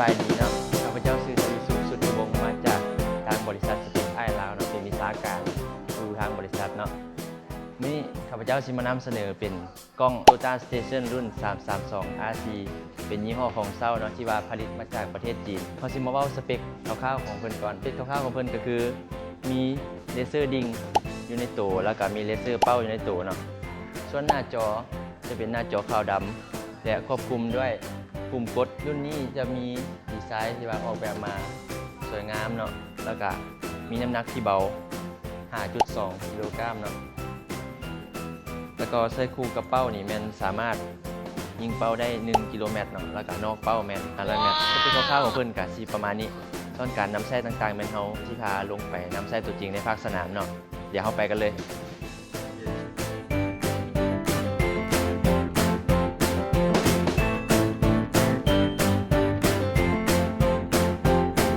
บายดีเนาะข้าพเจ้าชื่อทวีสุขสุทธิวงศ์มาจากทางบริษัทสติกไอลาวเนาะเป็นวิชาการอยู่ทางบริษัทเนาะนี่ข้าพเจ้าสิมานำเสนอเป็นกล้อง Toyota Station รุ่น 332 RC เป็นยี่ห้อของเซาเนาะที่ว่าผลิตมาจากประเทศจีนเขาสิมาเว้าสเปคคร่าวๆของเพิ่นก่อนสเปคคร่าวๆของเพิ่นก็คือมีเลเซอร์ดิ่งอยู่ในตัวแล้วก็มีเลเซอร์เป้าอยู่ในตัวเนาะส่วนหน้าจอจะเป็นหน้าจอขาวดำและควบคุมด้วยปุ่มกดรุ่นนี้จะมีดีไซน์ที่ว่าออกแบบมาสวยงามเนาะแล้วก็มีน้ำหนักที่เบา 5.2 กิโลกรัมเนาะแล้วก็ใส่คู่กับเป้านี่แมันสามารถยิงเป้าได้ 1 กิโลเมตรเนาะแล้วก็นอกเป้าแมน500 เมตรสเปคคร่าวๆของเพิ่นก็สิประมาณนี้ส่วนการนำใช้ต่างๆแม่นเฮาที่พาลงไปนำใช้ตัวจริงในภาคสนามเนาะเดี๋ยวเฮาไปกันเลย